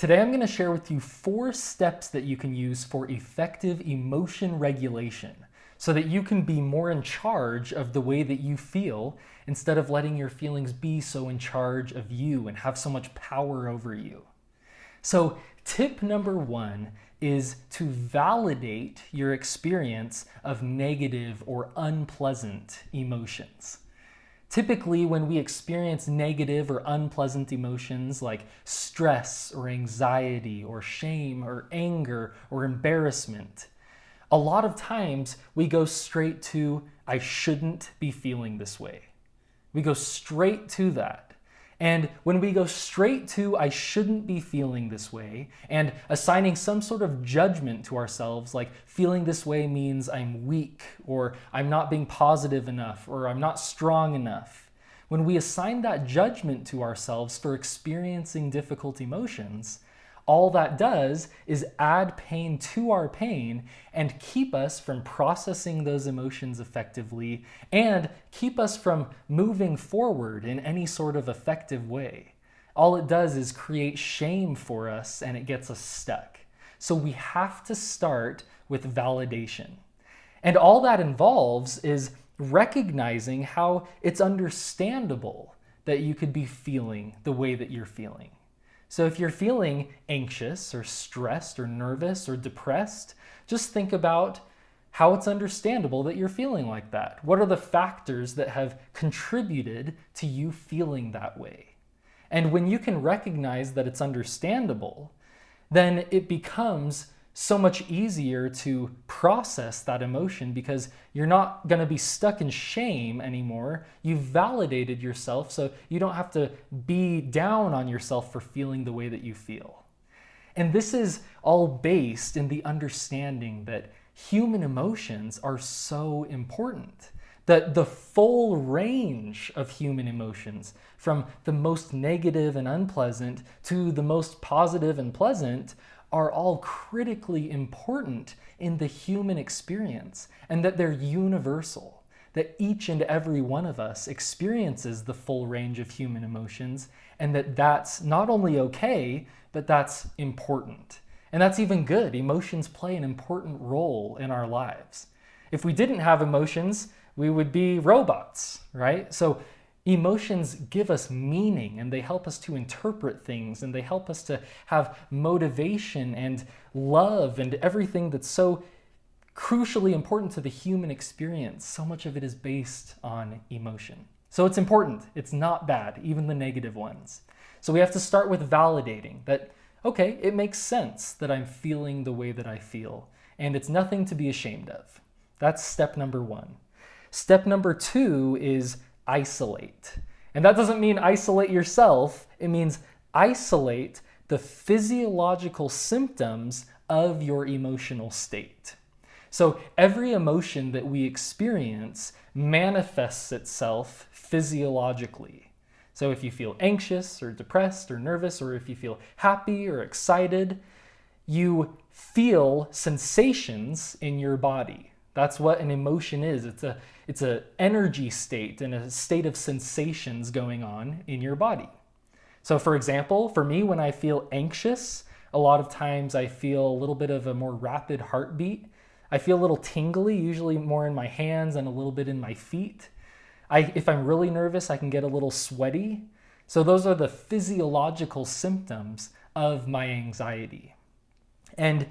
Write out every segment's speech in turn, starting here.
Today I'm going to share with you 4 steps that you can use for effective emotion regulation so that you can be more in charge of the way that you feel instead of letting your feelings be so in charge of you and have so much power over you. So tip number 1 is to validate your experience of negative or unpleasant emotions. Typically, when we experience negative or unpleasant emotions like stress or anxiety or shame or anger or embarrassment, a lot of times we go straight to, I shouldn't be feeling this way. We go straight to that. And when we go straight to, I shouldn't be feeling this way, and assigning some sort of judgment to ourselves, like feeling this way means I'm weak, or I'm not being positive enough, or I'm not strong enough. When we assign that judgment to ourselves for experiencing difficult emotions, all that does is add pain to our pain and keep us from processing those emotions effectively and keep us from moving forward in any sort of effective way. All it does is create shame for us and it gets us stuck. So we have to start with validation. And all that involves is recognizing how it's understandable that you could be feeling the way that you're feeling. So if you're feeling anxious or stressed or nervous or depressed, just think about how it's understandable that you're feeling like that. What are the factors that have contributed to you feeling that way? And when you can recognize that it's understandable, then it becomes so much easier to process that emotion because you're not going to be stuck in shame anymore. You've validated yourself, so you don't have to be down on yourself for feeling the way that you feel. And this is all based in the understanding that human emotions are so important. That the full range of human emotions, from the most negative and unpleasant to the most positive and pleasant, are all critically important in the human experience, and that they're universal, that each and every one of us experiences the full range of human emotions, and that that's not only okay, but that's important. And that's even good. Emotions play an important role in our lives. If we didn't have emotions, we would be robots, right? So emotions give us meaning and they help us to interpret things and they help us to have motivation and love and everything that's so crucially important to the human experience. So much of it is based on emotion. So it's important. It's not bad, even the negative ones. So we have to start with validating that, okay, it makes sense that I'm feeling the way that I feel and it's nothing to be ashamed of. That's step number 1. Step number 2 is isolate. And that doesn't mean isolate yourself. It means isolate the physiological symptoms of your emotional state. So every emotion that we experience manifests itself physiologically. So if you feel anxious or depressed or nervous, or if you feel happy or excited, you feel sensations in your body. That's what an emotion is. It's an energy state and a state of sensations going on in your body. So for example, for me, when I feel anxious, a lot of times I feel a little bit of a more rapid heartbeat. I feel a little tingly, usually more in my hands and a little bit in my feet. If I'm really nervous, I can get a little sweaty. So those are the physiological symptoms of my anxiety. And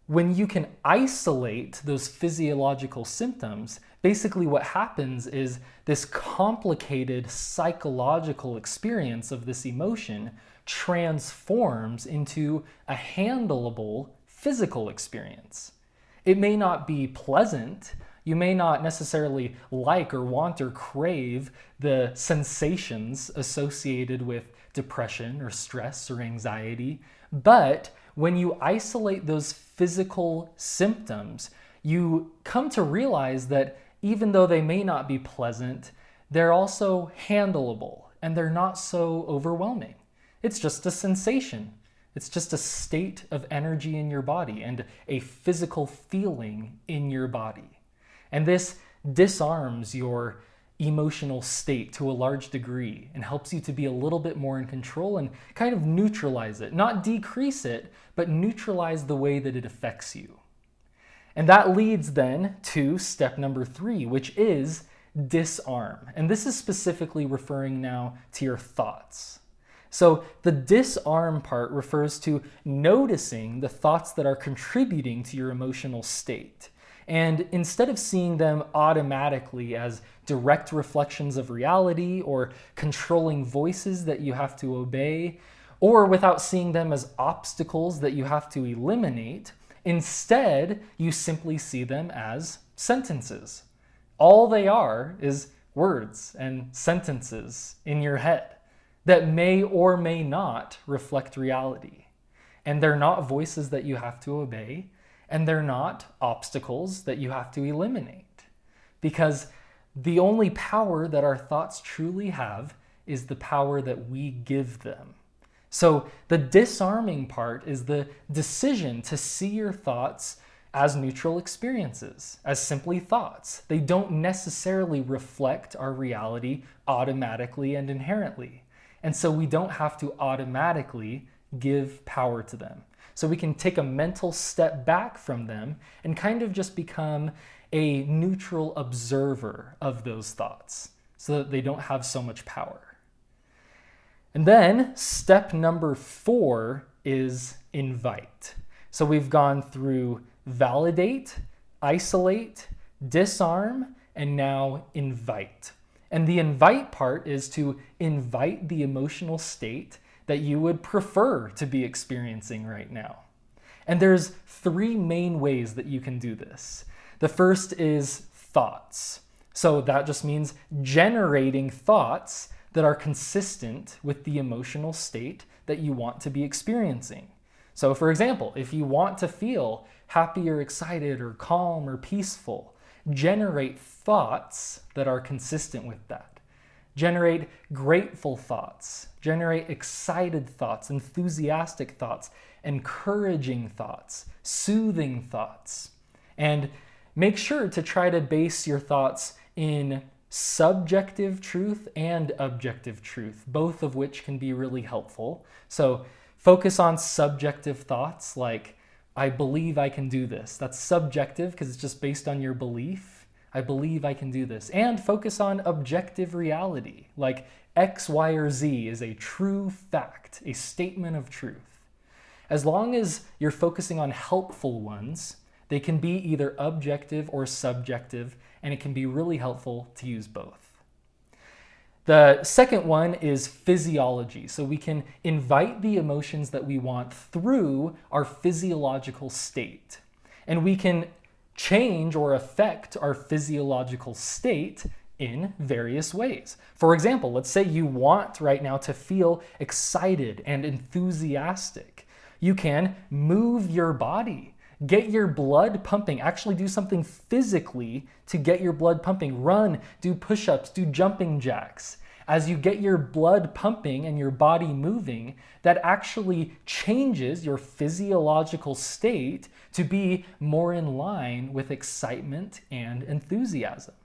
when you can isolate those physiological symptoms, basically what happens is this complicated psychological experience of this emotion transforms into a handleable physical experience. It may not be pleasant. You may not necessarily like or want or crave the sensations associated with depression or stress or anxiety, but when you isolate those physical symptoms, you come to realize that even though they may not be pleasant, they're also handleable and they're not so overwhelming. It's just a sensation. It's just a state of energy in your body and a physical feeling in your body. And this disarms your emotional state to a large degree and helps you to be a little bit more in control and kind of neutralize it. Not decrease it, but neutralize the way that it affects you. And that leads then to step number 3, which is disarm. And this is specifically referring now to your thoughts. So the disarm part refers to noticing the thoughts that are contributing to your emotional state. And instead of seeing them automatically as direct reflections of reality or controlling voices that you have to obey, or without seeing them as obstacles that you have to eliminate, instead you simply see them as sentences. All they are is words and sentences in your head that may or may not reflect reality. And they're not voices that you have to obey, and they're not obstacles that you have to eliminate. Because the only power that our thoughts truly have is the power that we give them. So the disarming part is the decision to see your thoughts as neutral experiences, as simply thoughts. They don't necessarily reflect our reality automatically and inherently. And so we don't have to automatically give power to them. So we can take a mental step back from them and kind of just become a neutral observer of those thoughts so that they don't have so much power. And then step number 4 is invite. So we've gone through validate, isolate, disarm, and now invite. And the invite part is to invite the emotional state that you would prefer to be experiencing right now. And there's 3 main ways that you can do this. The first is thoughts. So that just means generating thoughts that are consistent with the emotional state that you want to be experiencing. So for example, if you want to feel happy or excited or calm or peaceful, generate thoughts that are consistent with that. Generate grateful thoughts, generate excited thoughts, enthusiastic thoughts, encouraging thoughts, soothing thoughts. And make sure to try to base your thoughts in subjective truth and objective truth, both of which can be really helpful. So focus on subjective thoughts like, I believe I can do this. That's subjective because it's just based on your belief. I believe I can do this. And focus on objective reality, like X, Y, or Z is a true fact, a statement of truth. As long as you're focusing on helpful ones, they can be either objective or subjective, and it can be really helpful to use both. The second one is physiology. So we can invite the emotions that we want through our physiological state. And we can change or affect our physiological state in various ways. For example, let's say you want right now to feel excited and enthusiastic. You can move your body, get your blood pumping, actually do something physically to get your blood pumping. Run, do push-ups, do jumping jacks. As you get your blood pumping and your body moving, that actually changes your physiological state to be more in line with excitement and enthusiasm.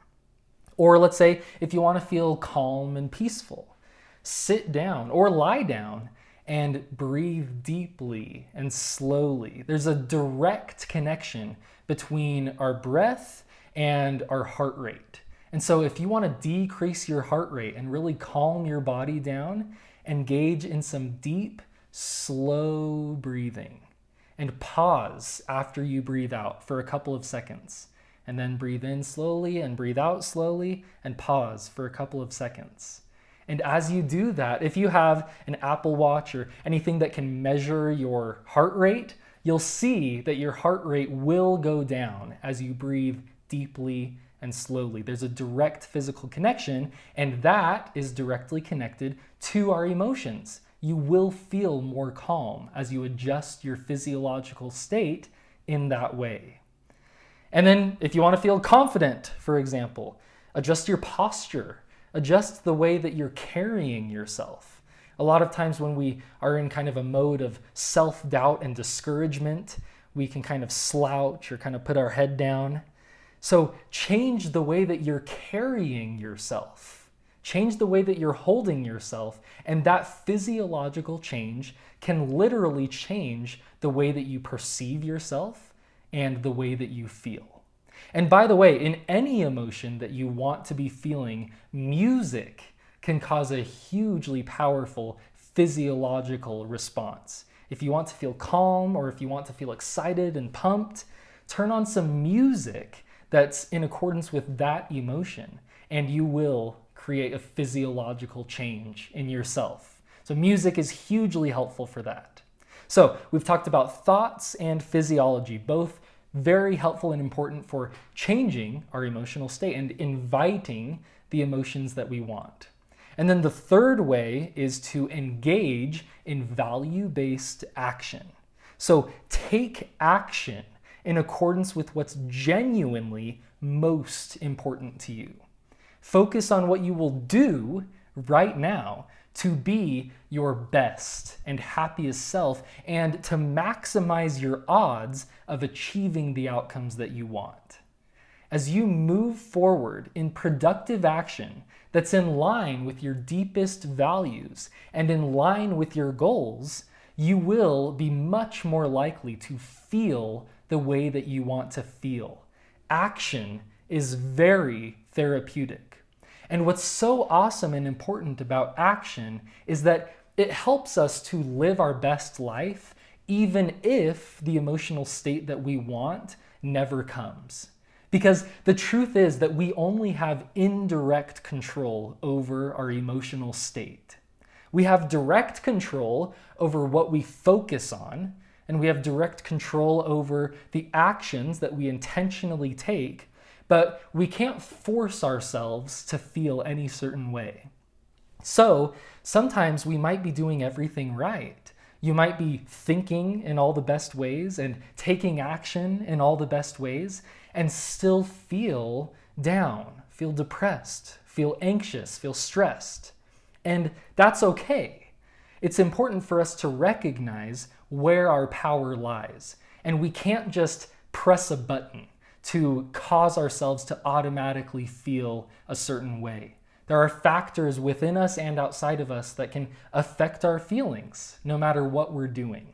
Or let's say if you want to feel calm and peaceful, sit down or lie down and breathe deeply and slowly. There's a direct connection between our breath and our heart rate. And so if you want to decrease your heart rate and really calm your body down, engage in some deep, slow breathing and pause after you breathe out for a couple of seconds. And then breathe in slowly and breathe out slowly and pause for a couple of seconds. And as you do that, if you have an Apple Watch or anything that can measure your heart rate, you'll see that your heart rate will go down as you breathe deeply and slowly. There's a direct physical connection, and that is directly connected to our emotions. You will feel more calm as you adjust your physiological state in that way. And then if you want to feel confident, for example, adjust your posture, adjust the way that you're carrying yourself. A lot of times when we are in kind of a mode of self-doubt and discouragement, we can kind of slouch or kind of put our head down. So change the way that you're carrying yourself. Change the way that you're holding yourself, and that physiological change can literally change the way that you perceive yourself and the way that you feel. And by the way, in any emotion that you want to be feeling, music can cause a hugely powerful physiological response. If you want to feel calm or if you want to feel excited and pumped, turn on some music that's in accordance with that emotion, and you will create a physiological change in yourself. So music is hugely helpful for that. So we've talked about thoughts and physiology, both very helpful and important for changing our emotional state and inviting the emotions that we want. And then the third way is to engage in value-based action. So take action in accordance with what's genuinely most important to you. Focus on what you will do right now to be your best and happiest self and to maximize your odds of achieving the outcomes that you want. As you move forward in productive action that's in line with your deepest values and in line with your goals, you will be much more likely to feel the way that you want to feel. Action is very therapeutic. And what's so awesome and important about action is that it helps us to live our best life even if the emotional state that we want never comes. Because the truth is that we only have indirect control over our emotional state. We have direct control over what we focus on, and we have direct control over the actions that we intentionally take, but we can't force ourselves to feel any certain way. So sometimes we might be doing everything right. You might be thinking in all the best ways and taking action in all the best ways and still feel down, feel depressed, feel anxious, feel stressed. And that's okay. It's important for us to recognize where our power lies. And we can't just press a button to cause ourselves to automatically feel a certain way. There are factors within us and outside of us that can affect our feelings, no matter what we're doing.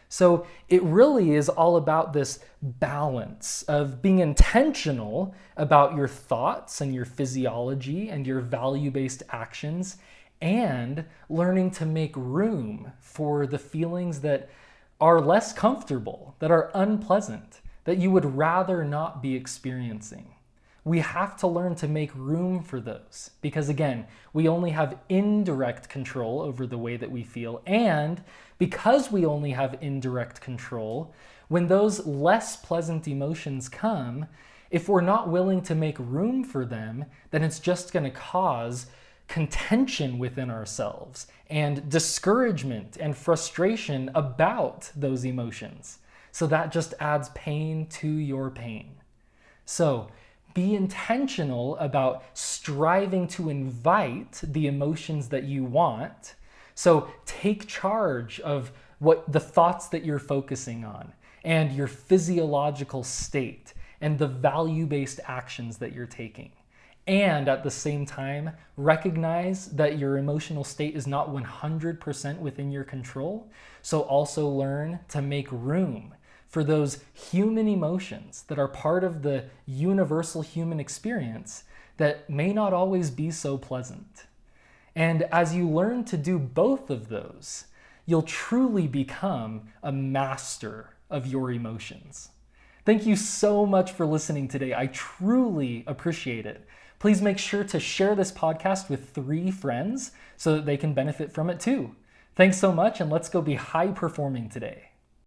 So it really is all about this balance of being intentional about your thoughts and your physiology and your value-based actions, and learning to make room for the feelings that are less comfortable, that are unpleasant, that you would rather not be experiencing. We have to learn to make room for those because, again, we only have indirect control over the way that we feel. And because we only have indirect control, when those less pleasant emotions come, if we're not willing to make room for them, then it's just going to cause contention within ourselves and discouragement and frustration about those emotions. So that just adds pain to your pain. So be intentional about striving to invite the emotions that you want. So take charge of what the thoughts that you're focusing on and your physiological state and the value-based actions that you're taking. And at the same time, recognize that your emotional state is not 100% within your control. So also learn to make room for those human emotions that are part of the universal human experience that may not always be so pleasant. And as you learn to do both of those, you'll truly become a master of your emotions. Thank you so much for listening today. I truly appreciate it. Please make sure to share this podcast with 3 friends so that they can benefit from it too. Thanks so much, and let's go be high performing today.